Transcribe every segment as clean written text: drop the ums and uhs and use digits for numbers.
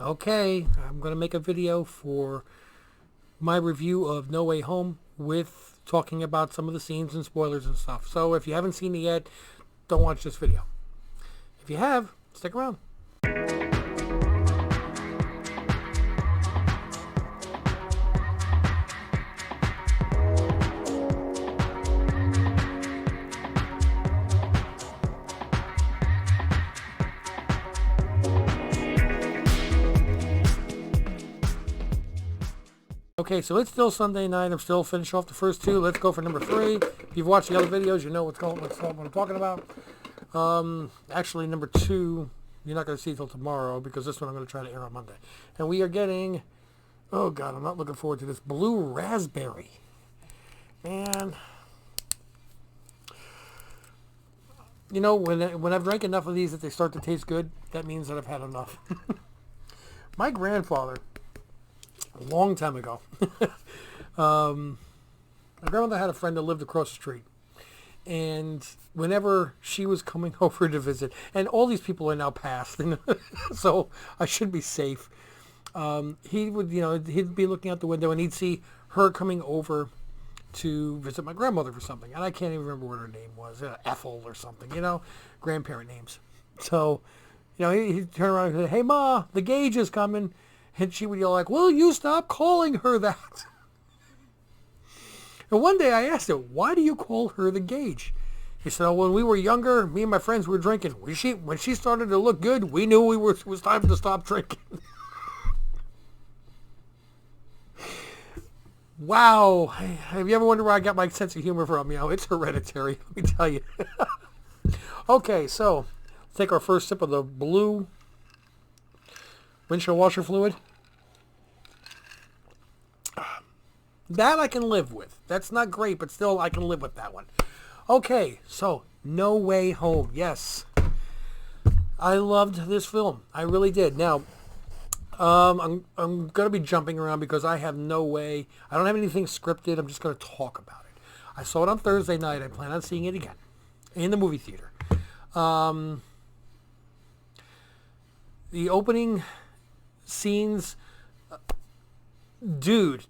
Okay, I'm going to make a video for my review of No Way Home with talking about some of the scenes and spoilers and stuff. So if you haven't seen it yet, don't watch this video. If you have, stick around. Okay, so it's still Sunday night. I'm still finishing off the first two. Let's go for number 3. If you've watched the other videos, you know what I'm talking about. Actually, number 2, you're not going to see till tomorrow because this one I'm going to try to air on Monday. And we are getting, oh God, I'm not looking forward to this, Blue Raspberry. Man. You know, when I've drank enough of these that they start to taste good, that means that I've had enough. My grandfather, a long time ago, my grandmother had a friend that lived across the street. And whenever she was coming over to visit, and all these people are now passed, so I should be safe. He would, he'd be looking out the window and he'd see her coming over to visit my grandmother for something. And I can't even remember what her name was, Ethel or something, grandparent names. So, he'd turn around and say, "Hey, Ma, the gauge is coming." And she would yell like, "Will you stop calling her that?" And one day I asked her, "Why do you call her the gauge?" He said, "Oh, when we were younger, me and my friends were drinking. When she started to look good, we knew it was time to stop drinking." Wow. Have you ever wondered where I got my sense of humor from? It's hereditary, let me tell you. Okay, so let's take our first sip of the blue windshield washer fluid. That I can live with. That's not great, but still I can live with that one. Okay, so No Way Home. Yes. I loved this film. I really did. Now, I'm going to be jumping around because I have no way. I don't have anything scripted. I'm just going to talk about it. I saw it on Thursday night. I plan on seeing it again in the movie theater. The opening scenes, dude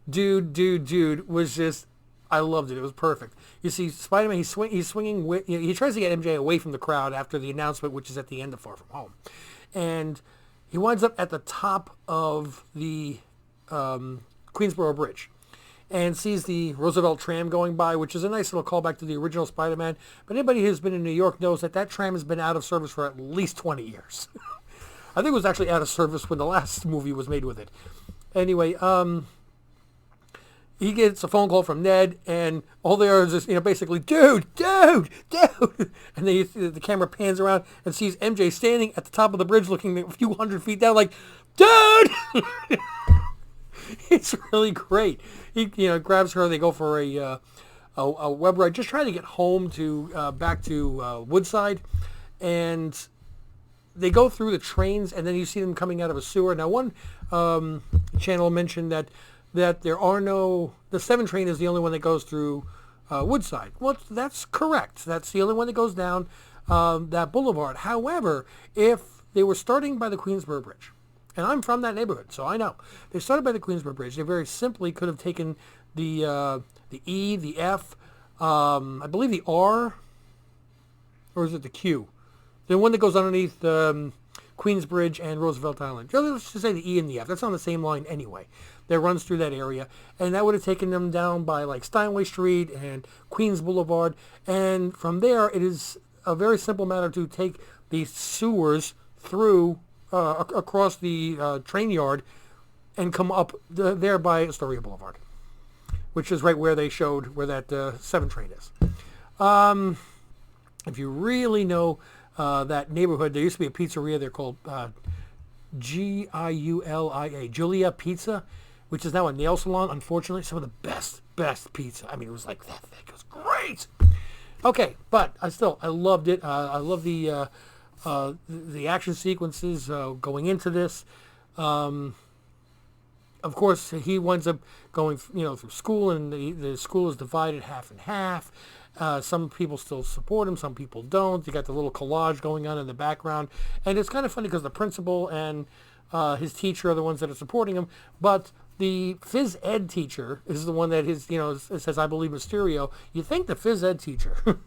was just, I loved it. It was perfect. You see Spider-Man, he's swinging, he tries to get MJ away from the crowd after the announcement, which is at the end of Far From Home. And he winds up at the top of the Queensboro Bridge and sees the Roosevelt tram going by, which is a nice little callback to the original Spider-Man. But anybody who's been in New York knows that tram has been out of service for at least 20 years. I think it was actually out of service when the last movie was made with it. Anyway, he gets a phone call from Ned, and all they are is just, basically, dude. And then the camera pans around and sees MJ standing at the top of the bridge looking a few hundred feet down like, dude! It's really great. He grabs her, they go for a web ride, just trying to get home to back to Woodside, and they go through the trains, and then you see them coming out of a sewer. Now, one channel mentioned that there are the 7 train is the only one that goes through Woodside. Well, that's correct. That's the only one that goes down that boulevard. However, if they were starting by the Queensboro Bridge, and I'm from that neighborhood, so I know, they started by the Queensboro Bridge, they very simply could have taken the E, the F, I believe the R, or is it the Q? The one that goes underneath Queensbridge and Roosevelt Island. Let's just say the E and the F. That's on the same line anyway. That runs through that area. And that would have taken them down by like Steinway Street and Queens Boulevard. And from there, it is a very simple matter to take the sewers through, across the train yard and come up there by Astoria Boulevard, which is right where they showed where that 7 train is. If you really know that neighborhood, there used to be a pizzeria there called Giulia, Julia Pizza, which is now a nail salon. Unfortunately, some of the best pizza. I mean, it was like that thick. It was great. Okay, but I loved it. I love the action sequences going into this. Of course, he winds up going, through school, and the school is divided half and half. Some people still support him, some people don't. You got the little collage going on in the background, and it's kind of funny because the principal and his teacher are the ones that are supporting him, but the phys ed teacher is the one that says, I believe Mysterio. You think the phys ed teacher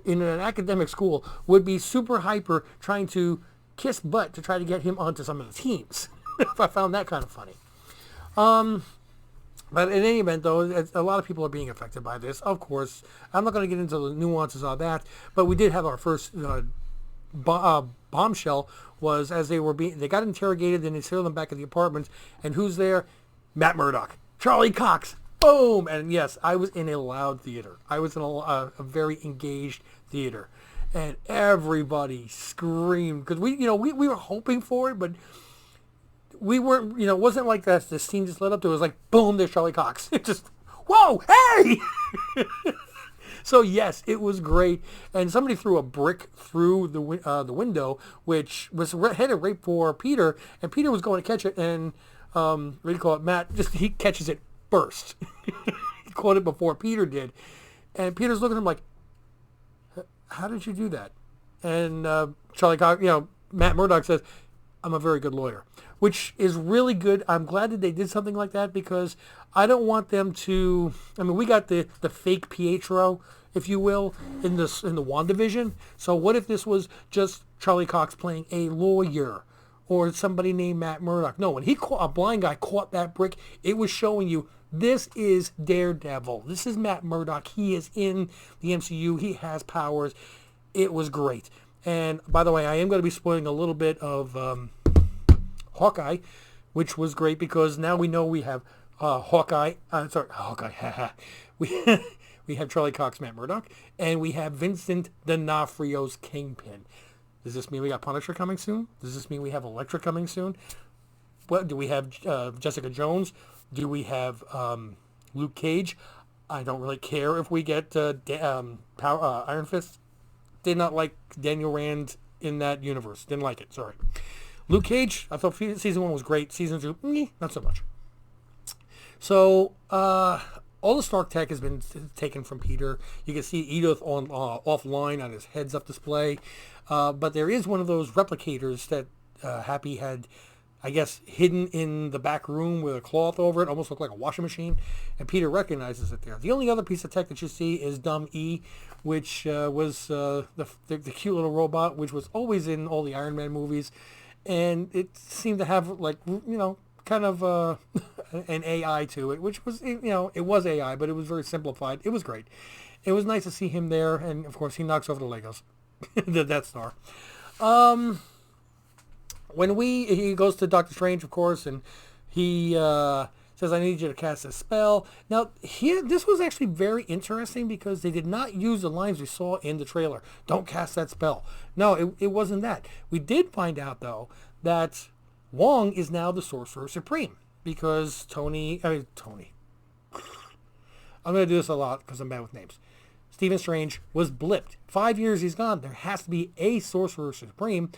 in an academic school would be super hyper trying to kiss butt to try to get him onto some of the teams. I found that kind of funny. But in any event, though, a lot of people are being affected by this. Of course, I'm not going to get into the nuances of that, but we did have our first bombshell was as they got interrogated, then they sealed them back in the apartment, and who's there? Matt Murdock, Charlie Cox, boom! And yes, I was in a loud theater. I was in a very engaged theater, and everybody screamed because we were hoping for it, but we weren't. It wasn't like that. The scene just led up to it. It was like boom, there's Charlie Cox. It just whoa, hey! So yes, it was great, and somebody threw a brick through the window, which was headed right for Peter, and Peter was going to catch it, and what do you call it? Matt he catches it first. He caught it before Peter did, and Peter's looking at him like, "How did you do that?" And Charlie Cox, Matt Murdock says, "I'm a very good lawyer," which is really good. I'm glad that they did something like that because I don't want them to. I mean, we got the fake Pietro, if you will, in the WandaVision. So what if this was just Charlie Cox playing a lawyer or somebody named Matt Murdock? No, when a blind guy caught that brick, it was showing you this is Daredevil. This is Matt Murdock. He is in the MCU. He has powers. It was great. And by the way, I am going to be spoiling a little bit of Hawkeye, which was great because now we know we have Hawkeye. We have Charlie Cox, Matt Murdock, and we have Vincent D'Onofrio's Kingpin. Does this mean we got Punisher coming soon? Does this mean we have Elektra coming soon? What do we have? Jessica Jones? Do we have Luke Cage? I don't really care if we get Iron Fist. Did not like Daniel Rand in that universe. Didn't like it. Sorry. Luke Cage, I thought season 1 was great. Season 2, not so much. So, all the Stark tech has been taken from Peter. You can see Edith offline on his heads-up display. But there is one of those replicators that Happy had, I guess, hidden in the back room with a cloth over it. Almost looked like a washing machine. And Peter recognizes it there. The only other piece of tech that you see is Dumb E, which was the cute little robot, which was always in all the Iron Man movies. And it seemed to have, kind of an AI to it, which was, it was AI, but it was very simplified. It was great. It was nice to see him there, and of course he knocks over the Legos, the Death Star. When he goes to Doctor Strange, of course, and he says, "I need you to cast a spell." Now, this was actually very interesting because they did not use the lines we saw in the trailer. Don't cast that spell. No, it wasn't that. We did find out, though, that Wong is now the Sorcerer Supreme because Tony. I'm going to do this a lot because I'm bad with names. Stephen Strange was blipped. 5 years he's gone. There has to be a Sorcerer Supreme.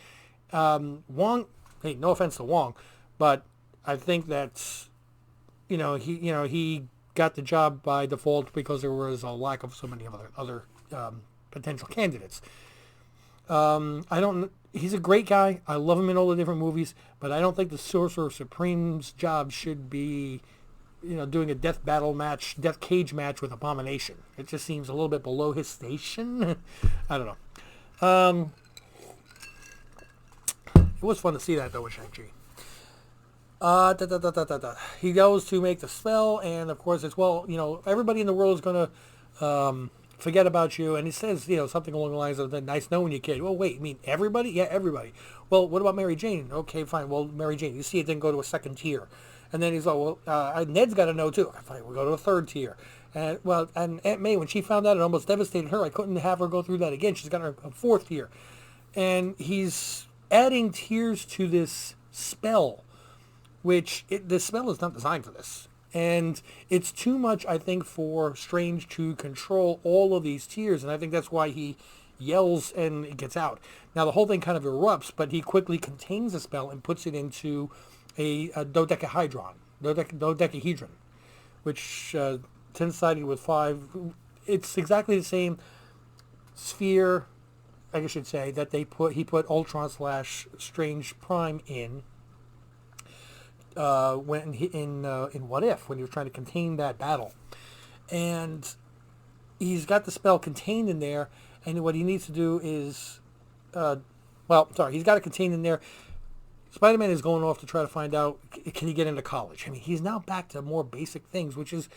Wong, hey, no offense to Wong, but I think that, he got the job by default because there was a lack of so many other potential candidates. He's a great guy. I love him in all the different movies, but I don't think the Sorcerer Supreme's job should be, doing a death cage match with Abomination. It just seems a little bit below his station. I don't know. It was fun to see that, though, with Shang-Chi. He goes to make the spell, and of course it's, everybody in the world is going to forget about you. And he says, something along the lines of, nice knowing you, kid. Well, wait, you mean everybody? Yeah, everybody. Well, what about Mary Jane? Okay, fine. Well, Mary Jane, you see it didn't go to a second tier. And then he's like, well, Ned's got to know, too. Okay, fine, we'll go to a third tier. And Aunt May, when she found out, it almost devastated her. I couldn't have her go through that again. She's got her a fourth tier. And he's adding tiers to this spell, which the spell is not designed for this. And it's too much, I think, for Strange to control all of these tiers. And I think that's why he yells and it gets out. Now, the whole thing kind of erupts, but he quickly contains the spell and puts it into a dodecahedron, which 10-sided with 5. It's exactly the same sphere, I should say, that he put Ultron / Strange Prime in when in What If, when he was trying to contain that battle, and he's got the spell contained in there, and what he needs to do is, he's got it contained in there. Spider-Man is going off to try to find out, can he get into college? I mean, he's now back to more basic things, which is,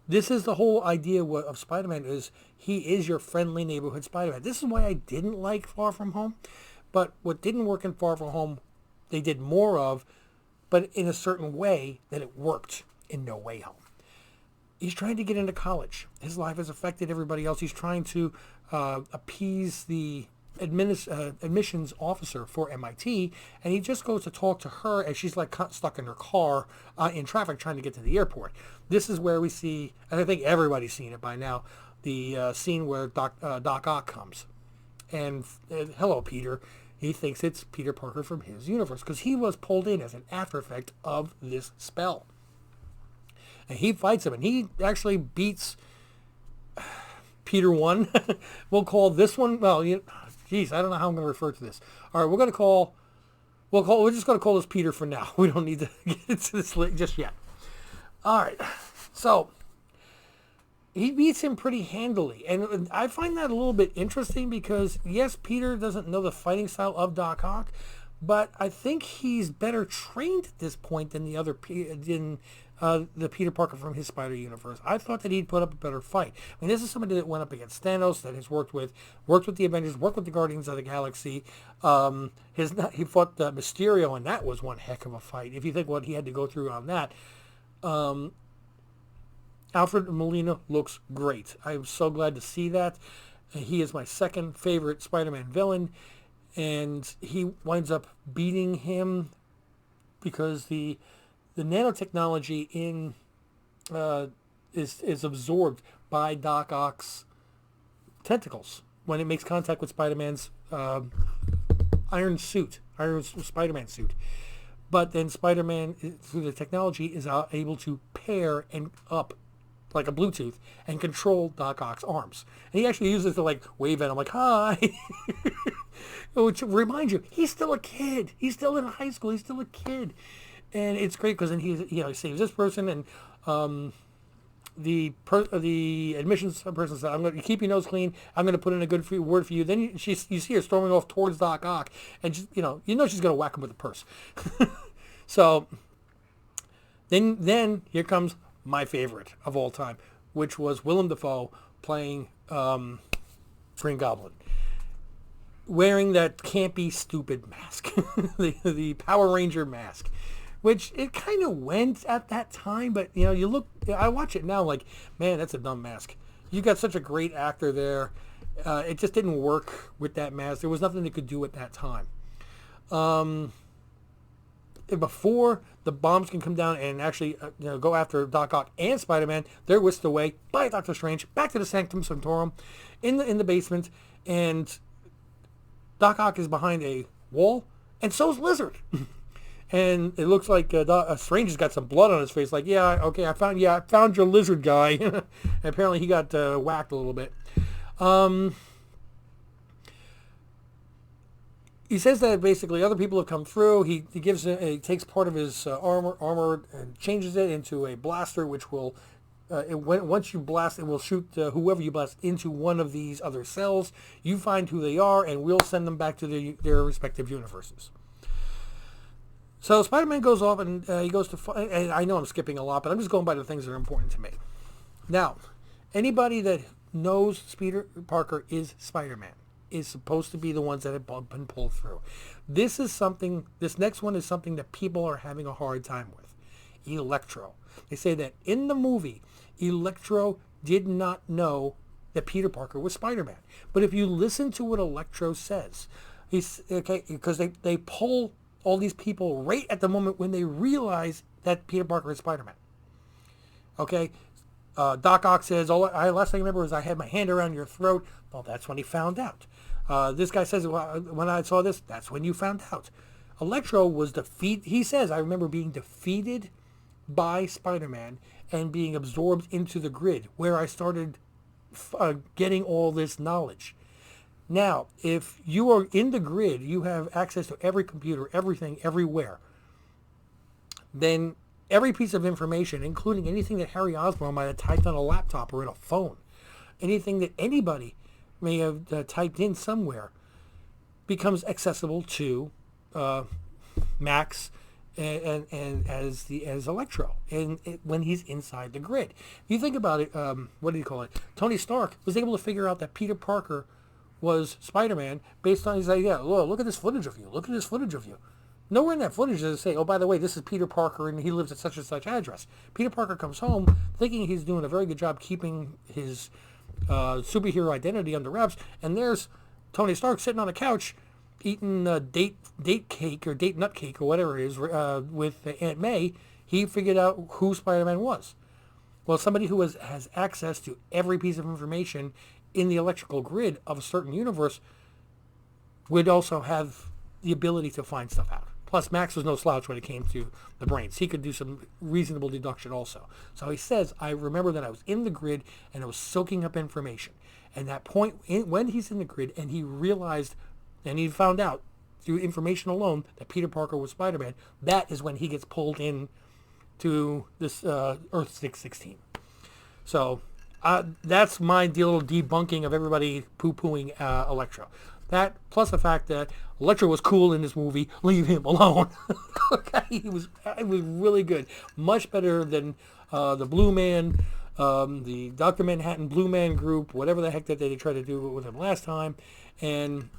this is the whole idea of Spider-Man, is he is your friendly neighborhood Spider-Man. This is why I didn't like Far From Home, but what didn't work in Far From Home, they did more of, but in a certain way that it worked in No Way Home. He's trying to get into college. His life has affected everybody else. He's trying to appease the admissions officer for MIT, and he just goes to talk to her as she's like stuck in her car in traffic trying to get to the airport. This is where we see, and I think everybody's seen it by now, the scene where Doc Ock comes. And hello, Peter. He thinks it's Peter Parker from his universe because he was pulled in as an after effect of this spell. And he fights him, and he actually beats Peter 1. We'll call this one, I don't know how I'm going to refer to this. All right, we're just going to call this Peter for now. We don't need to get into this just yet. All right, so he beats him pretty handily, and I find that a little bit interesting because, yes, Peter doesn't know the fighting style of Doc Ock, but I think he's better trained at this point than the Peter Parker from his Spider universe. I thought that he'd put up a better fight. I mean, this is somebody that went up against Thanos, that has worked with the Avengers, worked with the Guardians of the Galaxy. He fought Mysterio, and that was one heck of a fight. If you think what he had to go through on that. Alfred Molina looks great. I'm so glad to see that. He is my second favorite Spider-Man villain, and he winds up beating him because the nanotechnology is absorbed by Doc Ock's tentacles when it makes contact with Spider-Man's iron Spider-Man suit. But then Spider-Man, through the technology, is able to pair and up like a Bluetooth and control Doc Ock's arms. And he actually uses it to like wave at him like, hi. Which reminds you, he's still a kid. He's still in high school. He's still a kid. And it's great because then he saves this person, and the admissions person said, "I'm going to keep your nose clean. I'm going to put in a good word for you." Then you see her storming off towards Doc Ock, and she's going to whack him with a purse. So then here comes my favorite of all time, which was Willem Dafoe playing Green Goblin, wearing that campy, stupid mask, the Power Ranger mask. Which it kind of went at that time, but I watch it now like, man, that's a dumb mask. You got such a great actor there. It just didn't work with that mask. There was nothing they could do at that time. Before the bombs can come down and actually go after Doc Ock and Spider-Man, they're whisked away by Doctor Strange back to the Sanctum Sanctorum in the basement, and Doc Ock is behind a wall, and so's Lizard. And it looks like Strange has got some blood on his face. Like, yeah, okay, I found your Lizard guy. And apparently he got whacked a little bit. He says that basically other people have come through. He takes part of his armor and changes it into a blaster, which will once you blast, it will shoot whoever you blast into one of these other cells. You find who they are, and we'll send them back to their respective universes. So Spider-Man goes off, and he goes to fight. And I know I'm skipping a lot, but I'm just going by the things that are important to me. Now, anybody that knows Peter Parker is Spider-Man is supposed to be the ones that have been pulled through. This next one is something that people are having a hard time with. Electro. They say that in the movie, Electro did not know that Peter Parker was Spider-Man. But if you listen to what Electro says, because they pull all these people right at the moment when they realize that Peter Parker is Spider-Man. Okay? Doc Ock says, last thing I remember is I had my hand around your throat. Well, that's when he found out. This guy says, well, when I saw this, that's when you found out. Electro was defeated. He says, I remember being defeated by Spider-Man and being absorbed into the grid, where I started getting all this knowledge. Now, if you are in the grid, you have access to every computer, everything, everywhere. then every piece of information, including anything that Harry Osborne might have typed on a laptop or in a phone, anything that anybody may have typed in somewhere, becomes accessible to Max and as Electro, and when he's inside the grid. You think about it. What do you call it? Tony Stark was able to figure out that Peter Parker was Spider-Man based on his idea. Look at this footage of you. Look at this footage of you. Nowhere in that footage does it say, oh, by the way, this is Peter Parker and he lives at such and such address. Peter Parker comes home thinking he's doing a very good job keeping his superhero identity under wraps, and there's Tony Stark sitting on a couch eating date cake or date nut cake or whatever it is with Aunt May. He figured out who Spider-Man was. Well, somebody who has access to every piece of information in the electrical grid of a certain universe would also have the ability to find stuff out. Plus, Max was no slouch when it came to the brains. He could do some reasonable deduction also. So he says, I remember that I was in the grid and I was soaking up information. And that point, when he's in the grid and he realized, and he found out through information alone that Peter Parker was Spider-Man, that is when he gets pulled in to this Earth 616. So that's my little debunking of everybody poo-pooing Electro. That, plus the fact that Electro was cool in this movie, leave him alone. Okay, it was really good. Much better than the Blue Man, the Dr. Manhattan Blue Man group, whatever the heck that they tried to do with him last time. And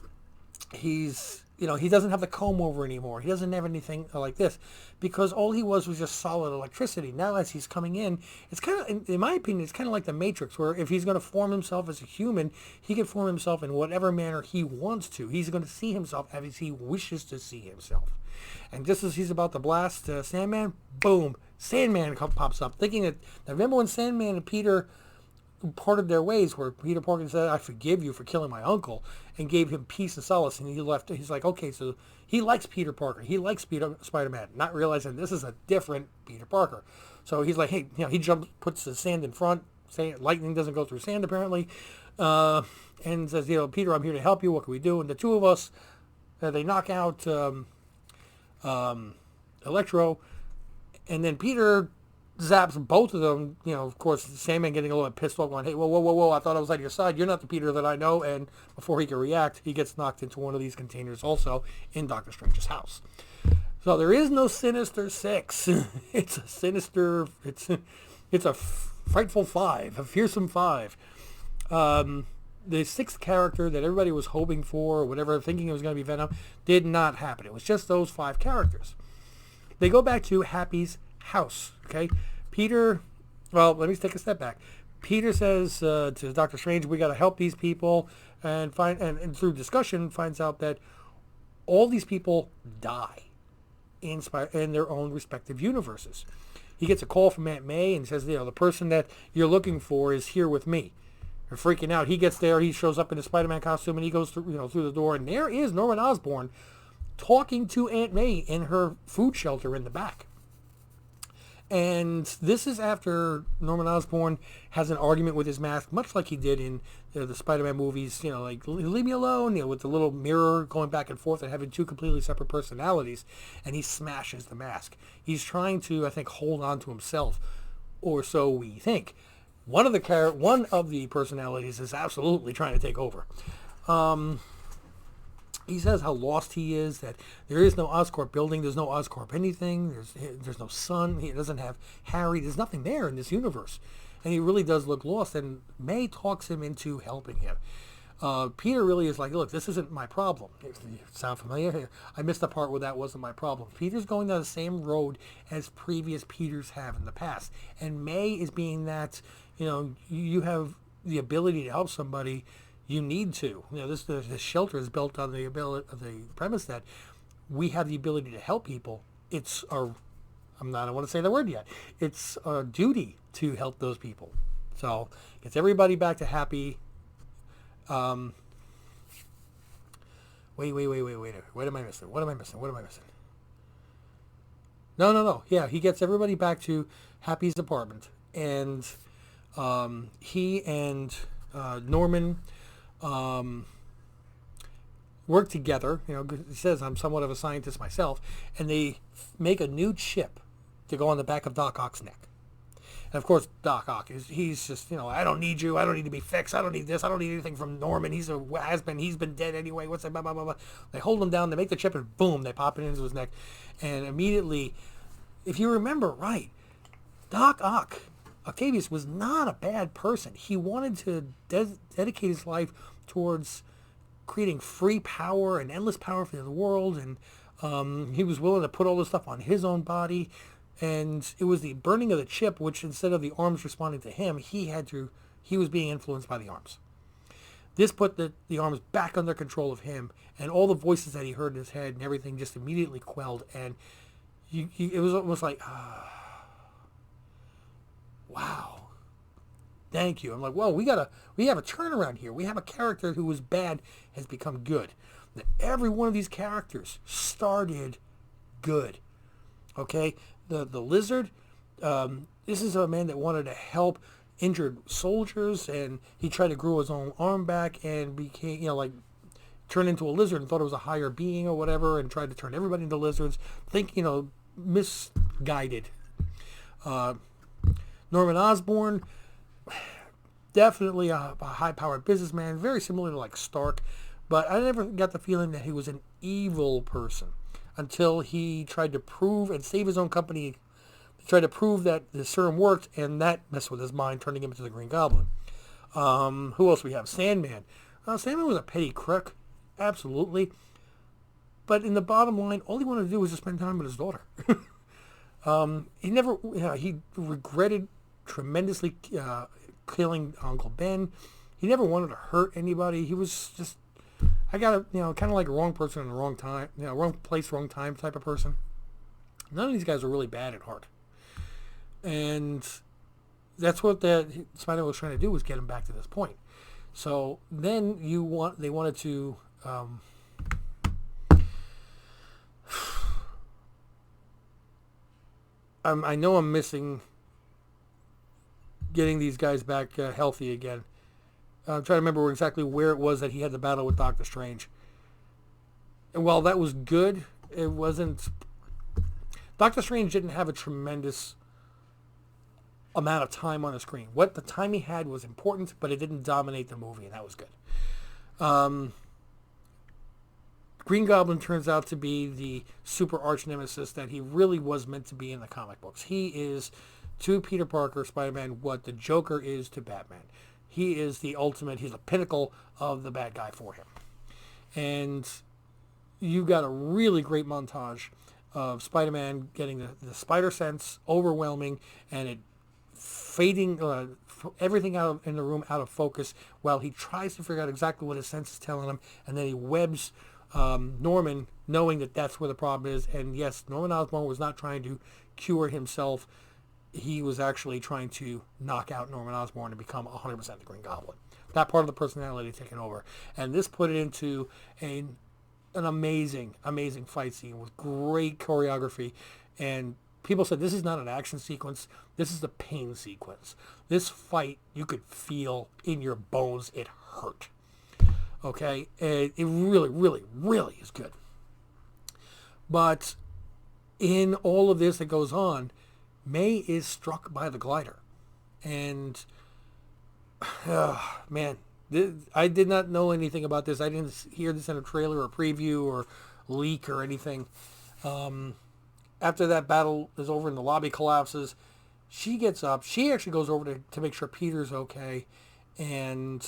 he's, he doesn't have the comb over anymore. He doesn't have anything like this because all he was just solid electricity. Now as he's coming in, it's kind of, in my opinion, it's kind of like the Matrix, where if he's going to form himself as a human, he can form himself in whatever manner he wants to. He's going to see himself as he wishes to see himself. And just as he's about to blast Sandman, boom, Sandman pops up, thinking that, remember when Sandman and Peter parted their ways, where Peter Parker said, I forgive you for killing my uncle, and gave him peace and solace, and he left. He's like, okay, so he likes Peter Parker. He likes Spider-Man, not realizing this is a different Peter Parker. So he's like, hey, he jumps, puts the sand in front, lightning doesn't go through sand apparently, and says, Peter, I'm here to help you. What can we do? And the two of us, they knock out Electro, and then Peter zaps both of them. Of course, Sandman getting a little bit pissed off, going, hey, whoa, I thought I was on your side. You're not the Peter that I know. And before he can react, he gets knocked into one of these containers also in Doctor Strange's house. So there is no Sinister Six. It's a sinister, it's a frightful five, a fearsome five. The sixth character that everybody was hoping for, or whatever, thinking it was going to be Venom, did not happen. It was just those five characters. They go back to Happy's house, okay? Peter, well, let me take a step back. Peter says to Doctor Strange, we got to help these people, and through discussion finds out that all these people die in their own respective universes. He gets a call from Aunt May and says, the person that you're looking for is here with me. They're freaking out. He gets there, he shows up in a Spider-Man costume, and he goes through, through the door, and there is Norman Osborn talking to Aunt May in her food shelter in the back. And this is after Norman Osborn has an argument with his mask, much like he did in the Spider-Man movies, like, leave me alone, with the little mirror going back and forth and having two completely separate personalities, and he smashes the mask. He's trying to, I think, hold on to himself, or so we think. One of the personalities is absolutely trying to take over. He says how lost he is, that there is no Oscorp building, there's no Oscorp anything, there's no sun, he doesn't have Harry, there's nothing there in this universe. And he really does look lost, and May talks him into helping him. Peter really is like, look, this isn't my problem. Sound familiar? I missed the part where that wasn't my problem. Peter's going down the same road as previous Peters have in the past. And May is being that, you have the ability to help somebody, you need to. This shelter is built on the premise that we have the ability to help people. It's our, I don't want to say the word yet. It's our duty to help those people. So gets everybody back to happy. Wait. What am I missing? No. Yeah, he gets everybody back to Happy's apartment, and he and Norman work together. He says, I'm somewhat of a scientist myself, and they make a new chip to go on the back of Doc Ock's neck. And of course, Doc Ock he's just, I don't need you. I don't need to be fixed. I don't need this. I don't need anything from Norman. He's a has-been. He's been dead anyway. What's that? Blah, blah, blah, blah. They hold him down. They make the chip and boom, they pop it into his neck. And immediately, if you remember right, Doc Ock, Octavius, was not a bad person. He wanted to dedicate his life towards creating free power and endless power for the world. And he was willing to put all this stuff on his own body. And it was the burning of the chip, which instead of the arms responding to him, he was being influenced by the arms. This put the arms back under control of him, and all the voices that he heard in his head and everything just immediately quelled. And it was almost like, wow, thank you. I'm like, well, we have a turnaround here. We have a character who was bad has become good. Every one of these characters started good. Okay, the lizard. This is a man that wanted to help injured soldiers, and he tried to grow his own arm back and became, turned into a lizard and thought it was a higher being or whatever, and tried to turn everybody into lizards. Misguided. Norman Osborne, definitely a high-powered businessman, very similar to like Stark, but I never got the feeling that he was an evil person until he tried to prove and save his own company, tried to prove that the serum worked, and that messed with his mind, turning him into the Green Goblin. Who else we have? Sandman. Sandman was a petty crook, absolutely. But in the bottom line, all he wanted to do was just spend time with his daughter. He regretted tremendously killing Uncle Ben. He never wanted to hurt anybody. He was just, kind of like a wrong person in the wrong time, wrong place, wrong time type of person. None of these guys are really bad at heart. And that's what Spider-Man was trying to do, was get him back to this point. So then they wanted to, I know I'm missing getting these guys back healthy again. I'm trying to remember exactly where it was that he had the battle with Doctor Strange. And while that was good, it wasn't... Doctor Strange didn't have a tremendous amount of time on the screen. What the time he had was important, but it didn't dominate the movie, and that was good. Green Goblin turns out to be the super arch nemesis that he really was meant to be in the comic books. He is to Peter Parker, Spider-Man, what the Joker is to Batman. He is the ultimate, he's the pinnacle of the bad guy for him. And you got a really great montage of Spider-Man getting the spider sense overwhelming, and it fading everything in the room out of focus while he tries to figure out exactly what his sense is telling him, and then he webs Norman, knowing that that's where the problem is. And yes, Norman Osborn was not trying to cure himself. He was actually trying to knock out Norman Osborn and become 100% the Green Goblin. That part of the personality taken over. And this put it into an amazing, amazing fight scene with great choreography. And people said this is not an action sequence. This is the pain sequence. This fight, you could feel in your bones. It hurt. Okay? And it really, really, really is good. But in all of this that goes on, May is struck by the glider. And, man, I did not know anything about this. I didn't hear this in a trailer or preview or leak or anything. After that battle is over and the lobby collapses, she gets up. She actually goes over to make sure Peter's okay. And,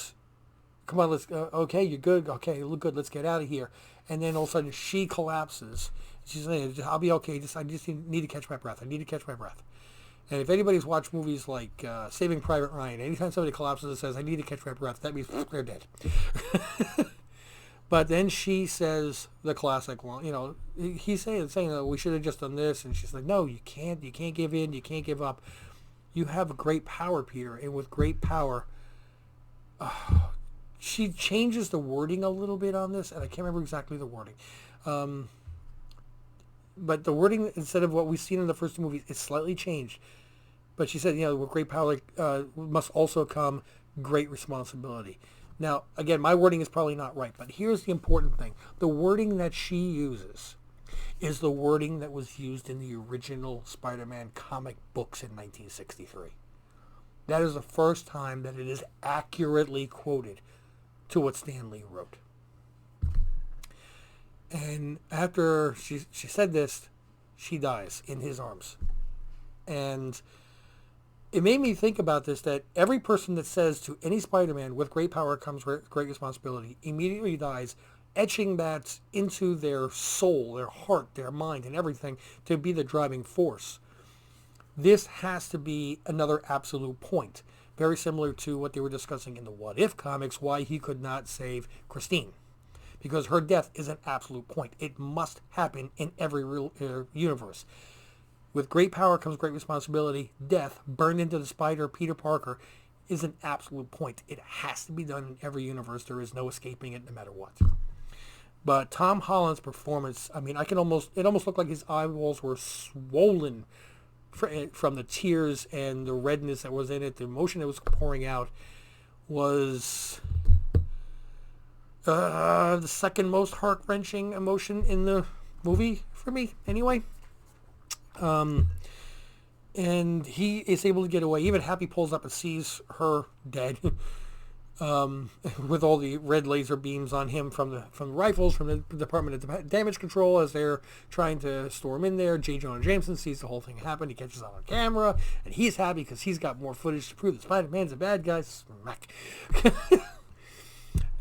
come on, okay, you're good. Okay, you look good. Let's get out of here. And then all of a sudden she collapses. She's saying, I'll be okay. I just need to catch my breath. I need to catch my breath. And if anybody's watched movies like Saving Private Ryan, anytime somebody collapses and says, I need to catch my breath, that means they're dead. But then she says the classic one, he's saying we should have just done this. And she's like, no, you can't give in. You can't give up. You have great power, Peter. And with great power, she changes the wording a little bit on this. And I can't remember exactly the wording. But the wording, instead of what we've seen in the first two movies, is slightly changed. But she said, with great power must also come great responsibility. Now, again, my wording is probably not right, but here's the important thing. The wording that she uses is the wording that was used in the original Spider-Man comic books in 1963. That is the first time that it is accurately quoted to what Stan Lee wrote. And after she said this, she dies in his arms. And it made me think about this, that every person that says to any Spider-Man, with great power comes great responsibility, immediately dies, etching that into their soul, their heart, their mind, and everything to be the driving force. This has to be another absolute point. Very similar to what they were discussing in the What If comics, why he could not save Christine. Because her death is an absolute point. It must happen in every real universe. With great power comes great responsibility. Death, burned into the spider, Peter Parker, is an absolute point. It has to be done in every universe. There is no escaping it, no matter what. But Tom Holland's performance, I mean, it almost looked like his eyeballs were swollen from the tears and the redness that was in it. The emotion that was pouring out was the second most heart-wrenching emotion in the movie for me, anyway. And he is able to get away. Even Happy pulls up and sees her dead, with all the red laser beams on him from the rifles from the Department of Damage Control as they're trying to storm in there. J. Jonah Jameson sees the whole thing happen. He catches it on camera, and he's happy because he's got more footage to prove that Spider-Man's a bad guy. Smack.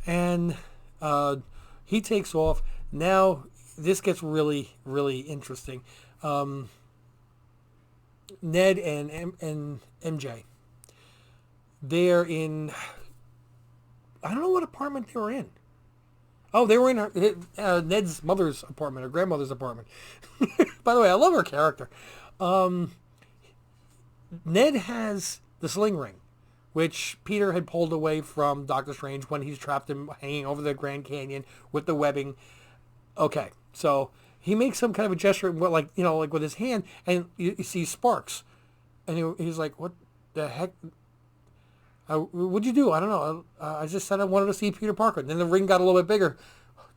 And he takes off. Now this gets really, really interesting. Ned and MJ, they're in, I don't know what apartment they were in. Oh, they were in Ned's mother's apartment, or grandmother's apartment. By the way, I love her character. Ned has the sling ring, which Peter had pulled away from Doctor Strange when he's trapped him hanging over the Grand Canyon with the webbing. Okay, so he makes some kind of a gesture, like with his hand, and you see sparks, and he's like, "What the heck? What'd you do?" "I don't know. I just said I wanted to see Peter Parker." And then the ring got a little bit bigger.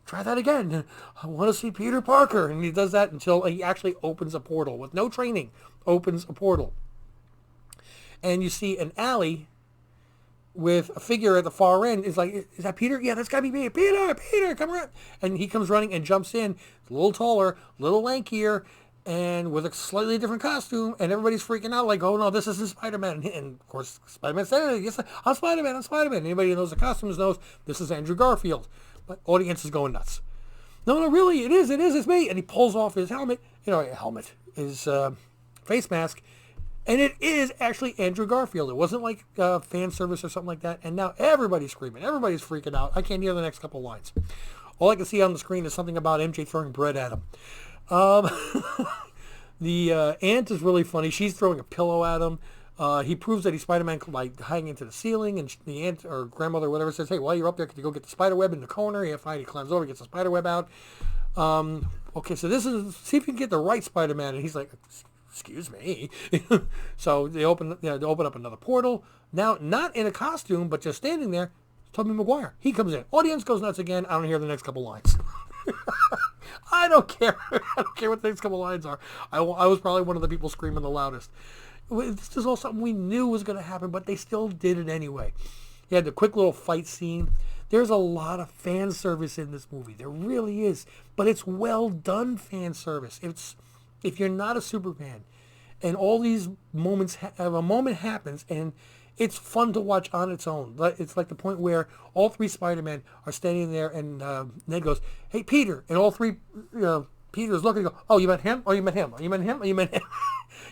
"Try that again. I want to see Peter Parker." And he does that until he actually opens a portal with no training. Opens a portal, and you see an alley with a figure at the far end. Is like, "Is that Peter? Yeah, that's gotta be me. Peter, come around." And he comes running and jumps in. A little taller, a little lankier, and with a slightly different costume. And everybody's freaking out like, "Oh no, this isn't Spider-Man." And of course, Spider-Man said, "Yes, I'm Spider-Man. I'm Spider-Man." Anybody who knows the costumes knows this is Andrew Garfield. But audience is going nuts. No, really, it is, it's me. And he pulls off his helmet, his face mask. And it is actually Andrew Garfield. It wasn't like fan service or something like that. And now everybody's screaming. Everybody's freaking out. I can't hear the next couple lines. All I can see on the screen is something about MJ throwing bread at him. The aunt is really funny. She's throwing a pillow at him. He proves that he's Spider-Man by hanging into the ceiling. And the aunt or grandmother or whatever says, "Hey, while you're up there, could you go get the spider web in the corner?" He climbs over, gets the spider web out. Okay, so this is, see if you can get the right Spider-Man. And he's like, "Excuse me." So they open up another portal. Now, not in a costume, but just standing there, Tobey Maguire. He comes in. Audience goes nuts again. I don't hear the next couple lines. I don't care. I don't care what the next couple lines are. I was probably one of the people screaming the loudest. This is all something we knew was going to happen, but they still did it anyway. He had the quick little fight scene. There's a lot of fan service in this movie. There really is. But it's well done fan service. If you're not a Superman, and all these moments, a moment happens, and it's fun to watch on its own. It's like the point where all three Spider-Men are standing there, and Ned goes, "Hey, Peter," and all three, Peter's looking and go, "Oh, you meant him? Oh, you meant him? Oh, you meant him? Oh, you meant him?"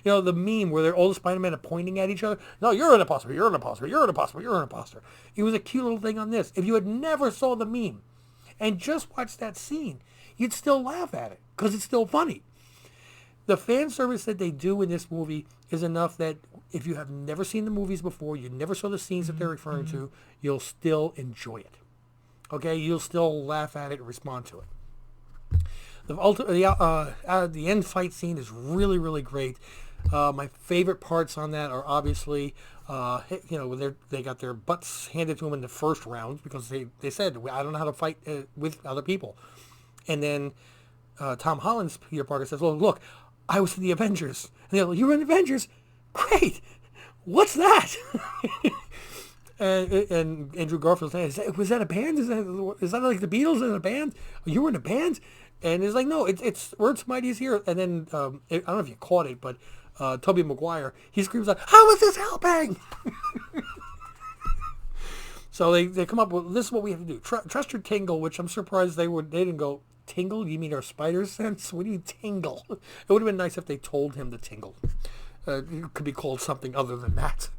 The meme where all the Spider-Men are pointing at each other. "No, you're an imposter. You're an imposter. You're an imposter. You're an imposter." It was a cute little thing on this. If you had never saw the meme and just watched that scene, you'd still laugh at it because it's still funny. The fan service that they do in this movie is enough that if you have never seen the movies before, you never saw the scenes that they're referring to, you'll still enjoy it. Okay? You'll still laugh at it and respond to it. The end fight scene is really, really great. My favorite parts on that are obviously, when they got their butts handed to them in the first round because they said, "I don't know how to fight with other people." And then Tom Holland's Peter Parker says, well, look, I was in the Avengers. And they're like, you were in the Avengers? Great. What's that? and Andrew Garfield said, was that a band? Is that like the Beatles in a band? You were in a band? And he's like, no, it's Words Mighty's here. And then, I don't know if you caught it, but Tobey Maguire, he screams like, how is this helping? So they come up with, this is what we have to do. Trust your tingle, which I'm surprised they didn't go, tingle? You mean our spider sense? What do you mean tingle? It would have been nice if they told him to tingle. It could be called something other than that.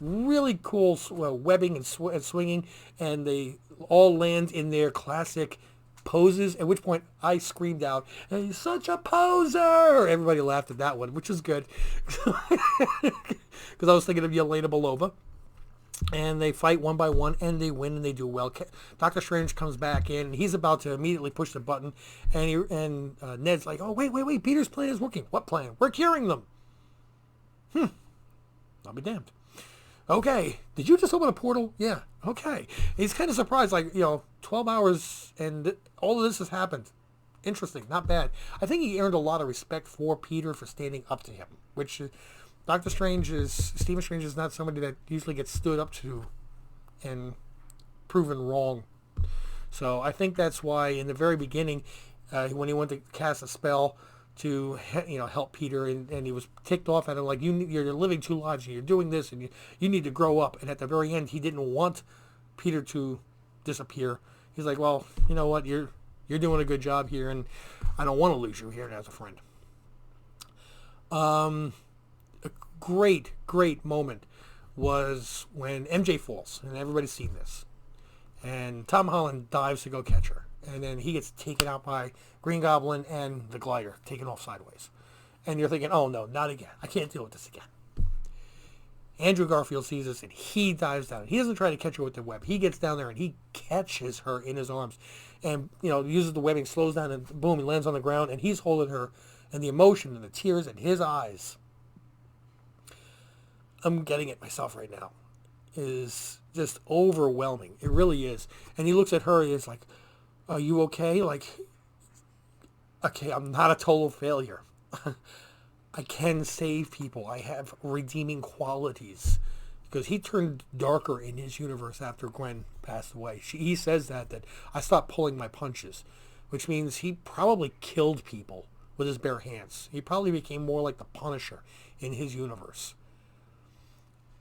Really cool webbing and swinging, and they all land in their classic poses, at which point I screamed out, he's such a poser! Everybody laughed at that one, which is good. Because I was thinking of Yelena Belova. And they fight one by one, and they win, and they do well. Doctor Strange comes back in, and he's about to immediately push the button, and Ned's like, oh, wait, Peter's plan is working. What plan? We're curing them. I'll be damned. Okay, did you just open a portal? Yeah, okay. He's kind of surprised, 12 hours, and all of this has happened. Interesting, not bad. I think he earned a lot of respect for Peter for standing up to him, which Stephen Strange is not somebody that usually gets stood up to and proven wrong. So I think that's why in the very beginning, when he went to cast a spell to help Peter, and he was ticked off at him like, you're living two lives, and you're doing this, and you need to grow up. And at the very end, he didn't want Peter to disappear. He's like, well, you know what, you're doing a good job here, and I don't want to lose you here as a friend. A great moment was when MJ falls, and everybody's seen this. And Tom Holland dives to go catch her. And then he gets taken out by Green Goblin and the glider, taken off sideways. And you're thinking, oh no, not again. I can't deal with this again. Andrew Garfield sees this, and he dives down. He doesn't try to catch her with the web. He gets down there, and he catches her in his arms. And, uses the webbing, slows down, and boom, he lands on the ground, and he's holding her. And the emotion and the tears in his eyes, I'm getting it myself right now, is just overwhelming. It really is. And he looks at her, and he's like, are you okay? Okay, I'm not a total failure. I can save people. I have redeeming qualities. Because he turned darker in his universe after Gwen passed away. He says that I stopped pulling my punches, which means he probably killed people with his bare hands. He probably became more like the Punisher in his universe.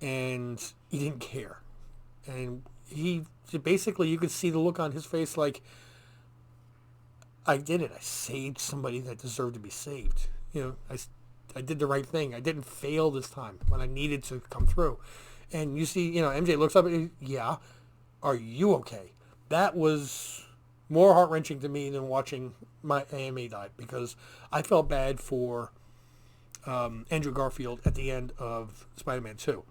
And he didn't care. And he basically, you could see the look on his face like, I did it. I saved somebody that deserved to be saved. I did the right thing. I didn't fail this time when I needed to come through. And you see, MJ looks up and, yeah, are you okay? That was more heart-wrenching to me than watching my AMA die, because I felt bad for Andrew Garfield at the end of Spider-Man 2.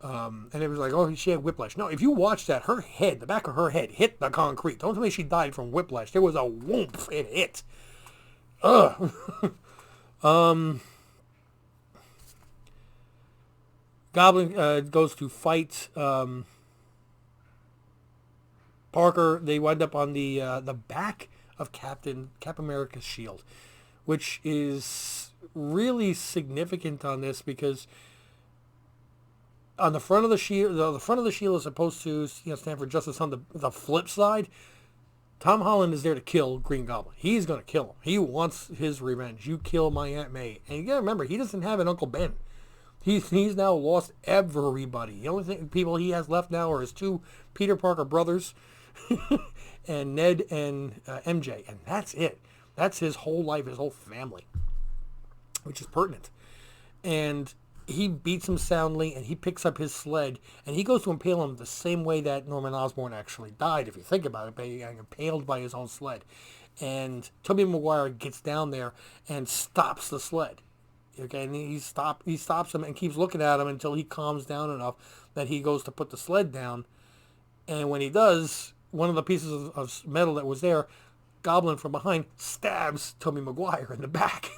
And it was like, oh, she had whiplash. No, if you watch that, her head, the back of her head hit the concrete. Don't tell me she died from whiplash. There was a whoomp. It hit. Ugh. Goblin goes to fight Parker. They wind up on the back of Cap America's shield, which is really significant on this, because on the front of the shield, the front of the shield is supposed to stand for justice. On the flip side, Tom Holland is there to kill Green Goblin. He's going to kill him. He wants his revenge. You kill my Aunt May. And you got to remember, he doesn't have an Uncle Ben. He's now lost everybody. The only people he has left now are his two Peter Parker brothers, and Ned and MJ. And that's it. That's his whole life, his whole family, which is pertinent. And he beats him soundly, and he picks up his sled, and he goes to impale him the same way that Norman Osborn actually died, if you think about it, being impaled by his own sled. And Tobey Maguire gets down there and stops the sled. Okay, and he stops him and keeps looking at him until he calms down enough that he goes to put the sled down. And when he does, one of the pieces of metal that was there, Goblin from behind stabs Tobey Maguire in the back.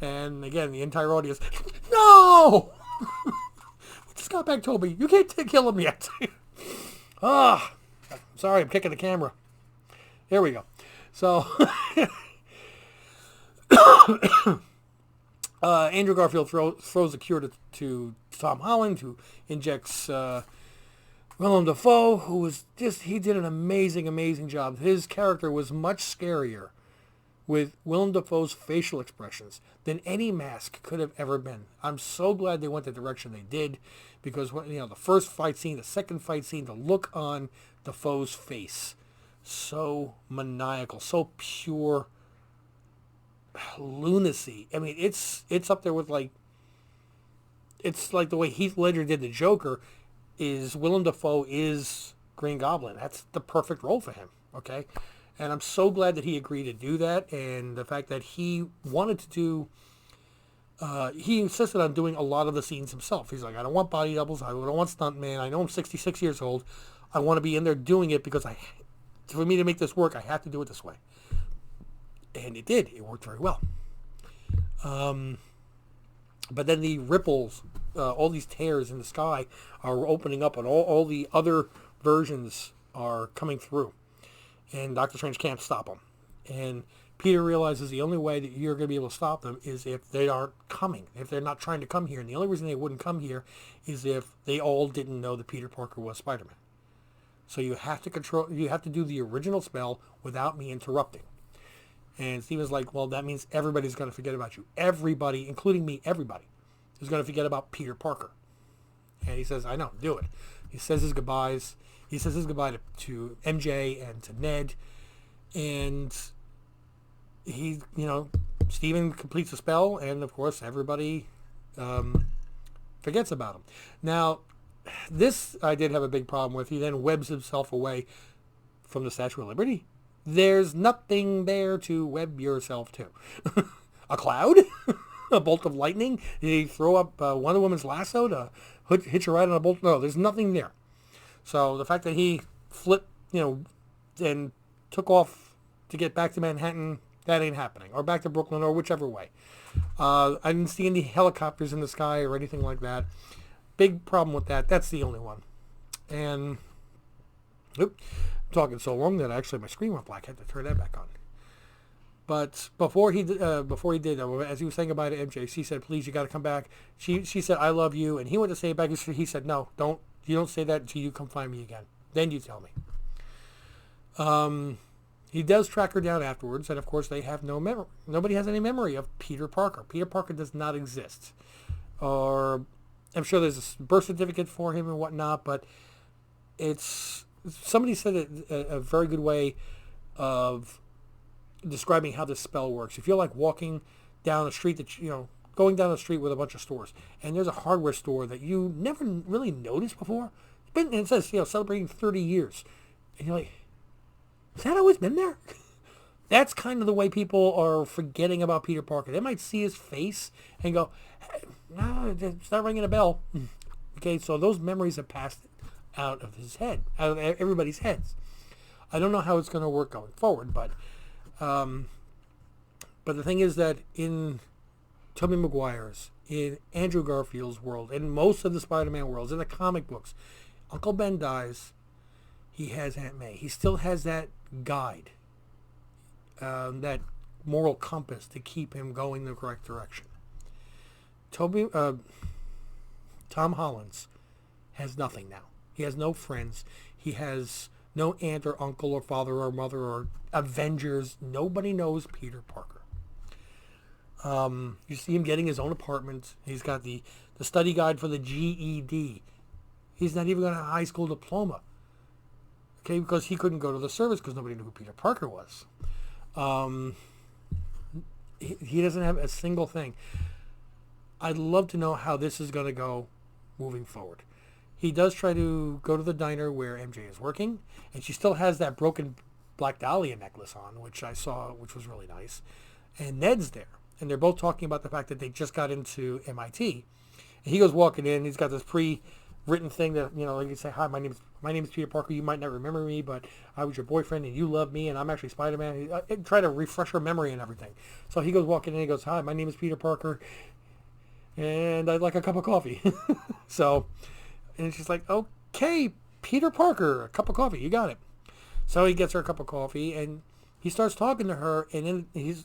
And again, the entire audience, no! We just got back Toby. You can't kill him yet. Sorry, I'm kicking the camera. There we go. So Andrew Garfield throws a cure to Tom Holland, who injects Willem Dafoe, who was he did an amazing job. His character was much scarier with Willem Dafoe's facial expressions than any mask could have ever been. I'm so glad they went the direction they did, because the first fight scene, the second fight scene, the look on Dafoe's face, so maniacal, so pure lunacy. I mean, it's up there with it's like the way Heath Ledger did the Joker. Is Willem Dafoe is Green Goblin. That's the perfect role for him. Okay. And I'm so glad that he agreed to do that, and the fact that he wanted to do, he insisted on doing a lot of the scenes himself. He's like, I don't want body doubles, I don't want stuntman, I know I'm 66 years old, I want to be in there doing it because for me to make this work, I have to do it this way. And it did. It worked very well. But then the ripples, all these tears in the sky are opening up, and all the other versions are coming through. And Doctor Strange can't stop them. And Peter realizes the only way that you're going to be able to stop them is if they aren't coming, if they're not trying to come here. And the only reason they wouldn't come here is if they all didn't know that Peter Parker was Spider-Man. So you have to do the original spell without me interrupting. And Steven's like, well, that means everybody's going to forget about you. Everybody, including me, everybody is going to forget about Peter Parker. And he says, I know, do it. He says his goodbyes. He says his goodbye to MJ and to Ned. And he, Steven completes the spell. And, of course, everybody forgets about him. Now, this I did have a big problem with. He then webs himself away from the Statue of Liberty. There's nothing there to web yourself to. A cloud? A bolt of lightning? Did he throw up Wonder Woman's lasso to hit you right on a bolt? No, there's nothing there. So the fact that he flipped, and took off to get back to Manhattan, that ain't happening. Or back to Brooklyn, or whichever way. I didn't see any helicopters in the sky or anything like that. Big problem with that. That's the only one. And, I'm talking so long that actually my screen went black. I had to turn that back on. But before he did, as he was saying goodbye to MJ, she said, "Please, you got to come back." She said, "I love you," and he went to say it back. He said, "No, don't. You don't say that until you come find me again. Then you tell me." He does track her down afterwards, and of course they have no memory. Nobody has any memory of Peter Parker. Peter Parker does not exist. Or I'm sure there's a birth certificate for him and whatnot, but somebody said a very good way of describing how this spell works. If you're like walking down a street going down the street with a bunch of stores, and there's a hardware store that you never really noticed before, and it says, celebrating 30 years, and you're like, has that always been there? That's kind of the way people are forgetting about Peter Parker. They might see his face and go, hey, no, it's not ringing a bell. Okay, so those memories have passed out of his head, out of everybody's heads. I don't know how it's going to work going forward, but the thing is that in Tobey Maguire's, in Andrew Garfield's world, in most of the Spider-Man worlds, in the comic books, Uncle Ben dies, he has Aunt May. He still has that guide, that moral compass to keep him going the correct direction. Tom Holland's has nothing now. He has no friends. He has no aunt or uncle or father or mother or Avengers. Nobody knows Peter Parker. You see him getting his own apartment. He's got the study guide for the GED. He's not even got a high school diploma. Okay, because he couldn't go to the service because nobody knew who Peter Parker was. He doesn't have a single thing. I'd love to know how this is going to go moving forward. He does try to go to the diner where MJ is working, and she still has that broken Black Dahlia necklace on, which I saw, which was really nice. And Ned's there, and they're both talking about the fact that they just got into MIT. And he goes walking in, he's got this pre-written thing that, like you say, "Hi, my name is Peter Parker. You might not remember me, but I was your boyfriend, and you love me, and I'm actually Spider-Man." Try to refresh her memory and everything. So he goes walking in, and he goes, "Hi, my name is Peter Parker, and I'd like a cup of coffee." And she's like, "Okay, Peter Parker, a cup of coffee, you got it." So he gets her a cup of coffee, and he starts talking to her, and then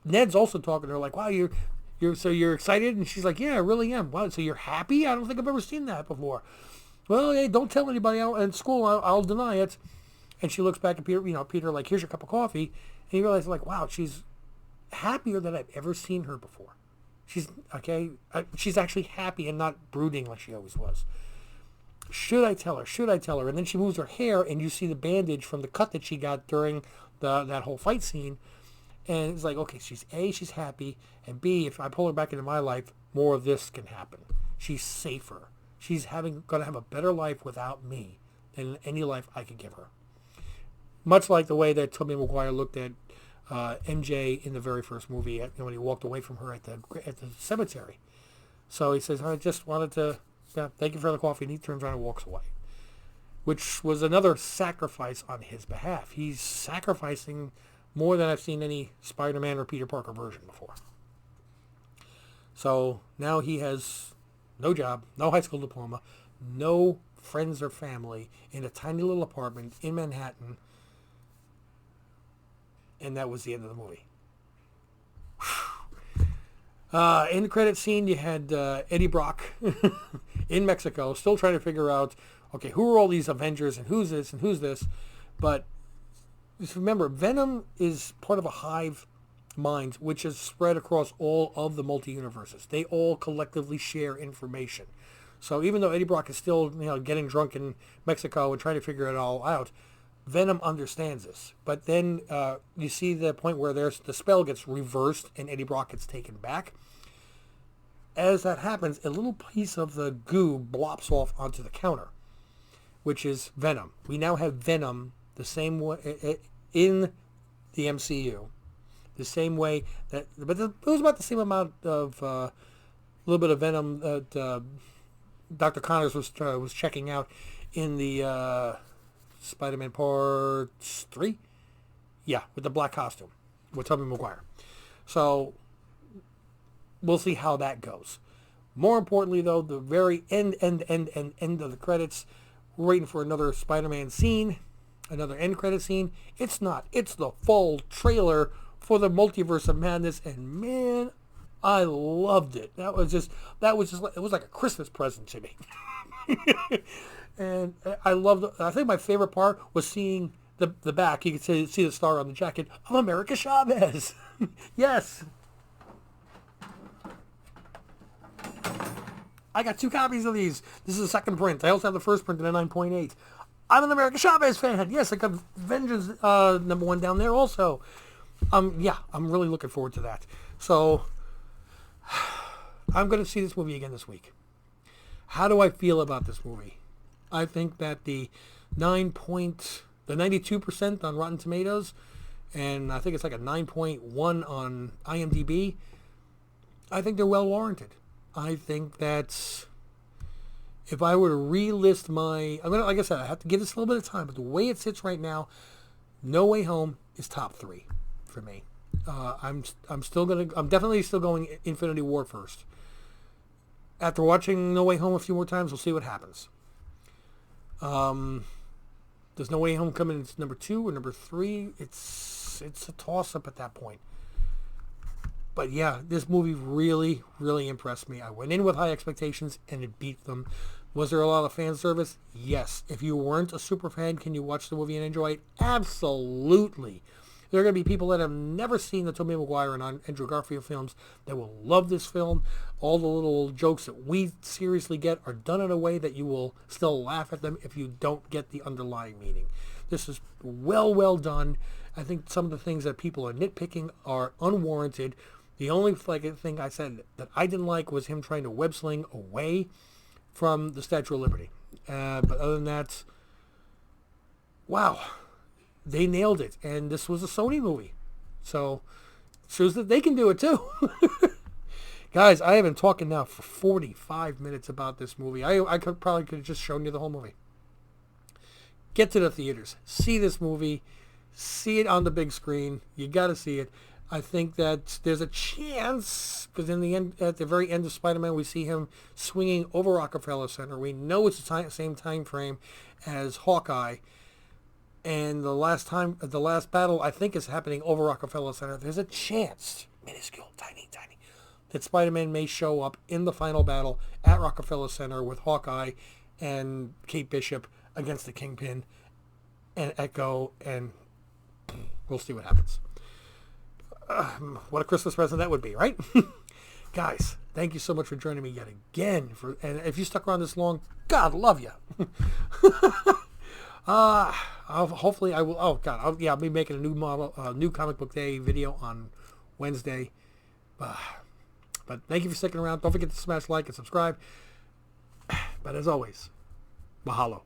Ned's also talking to her like, wow, you're excited? And she's like, yeah, I really am. Wow, so you're happy? I don't think I've ever seen that before. Well, hey, don't tell anybody out in school. I'll deny it. And she looks back at Peter, Peter like, here's your cup of coffee. And you realize like, wow, she's happier than I've ever seen her before. She's okay. She's actually happy and not brooding like she always was. Should I tell her? Should I tell her? And then she moves her hair, and you see the bandage from the cut that she got during that whole fight scene. And it's like, okay, she's happy, and B, if I pull her back into my life, more of this can happen. She's safer. She's gonna have a better life without me than any life I could give her. Much like the way that Tobey Maguire looked at MJ in the very first movie, when he walked away from her at the cemetery. So he says, I just wanted to, thank you for the coffee, and he turns around and walks away. Which was another sacrifice on his behalf. He's sacrificing more than I've seen any Spider-Man or Peter Parker version before. So now he has no job, no high school diploma, no friends or family, in a tiny little apartment in Manhattan. And that was the end of the movie. In the credit scene, you had Eddie Brock in Mexico, still trying to figure out, okay, who are all these Avengers and who's this and who's this? But just remember, Venom is part of a hive mind which is spread across all of the multi-universes. They all collectively share information. So even though Eddie Brock is still getting drunk in Mexico and trying to figure it all out, Venom understands this. But then you see the point where the spell gets reversed and Eddie Brock gets taken back. As that happens, a little piece of the goo blops off onto the counter, which is Venom. We now have Venom the same way in the MCU. The same way that... But it was about the same amount of... a little bit of Venom that Dr. Connors was checking out in the... Spider-Man Part 3? Yeah, with the black costume. With Tobey Maguire. So, we'll see how that goes. More importantly, though, the very end of the credits, we're waiting for another Spider-Man scene, another end credit scene. It's not. It's the full trailer for the Multiverse of Madness, and man, I loved it. It was like a Christmas present to me. And I think my favorite part was seeing the back. You could see the star on the jacket of America Chavez. Yes. I got 2 copies of these. This is the second print. I also have the first print in a 9.8. I'm an America Chavez fan. Yes, I got Vengeance #1 down there also. Yeah, I'm really looking forward to that. So, I'm going to see this movie again this week. How do I feel about this movie? I think that the 92% on Rotten Tomatoes, and I think it's like a 9.1 on IMDb, I think they're well warranted. I think that if I were to relist like I said, I have to give this a little bit of time, but the way it sits right now, No Way Home is top 3 for me. I'm definitely still going Infinity War first. After watching No Way Home a few more times, we'll see what happens. Does No Way Home come in as number 2 or number 3? It's a toss-up at that point. But yeah, this movie really, really impressed me. I went in with high expectations and it beat them. Was there a lot of fan service? Yes. If you weren't a super fan, can you watch the movie and enjoy it? Absolutely. There are going to be people that have never seen the Tobey Maguire and Andrew Garfield films that will love this film. All the little jokes that we seriously get are done in a way that you will still laugh at them if you don't get the underlying meaning. This is well done. I think some of the things that people are nitpicking are unwarranted. The only thing I said that I didn't like was him trying to web sling away from the Statue of Liberty. But other than that, wow. They nailed it, and this was a Sony movie. So, shows that they can do it too. Guys, I have been talking now for 45 minutes about this movie. I could have just shown you the whole movie. Get to the theaters. See this movie. See it on the big screen. You got to see it. I think that there's a chance, because in the end, at the very end of Spider-Man, we see him swinging over Rockefeller Center. We know it's the same time frame as Hawkeye. And the last battle, I think, is happening over Rockefeller Center. There's a chance, minuscule, tiny, that Spider-Man may show up in the final battle at Rockefeller Center with Hawkeye and Kate Bishop against the Kingpin and Echo, and we'll see what happens. What a Christmas present that would be, right? Guys, thank you so much for joining me yet again. And if you stuck around this long, God love you. Hopefully I will. Oh God, I'll be making a new comic book day video on Wednesday. But thank you for sticking around. Don't forget to smash like and subscribe. But as always, mahalo.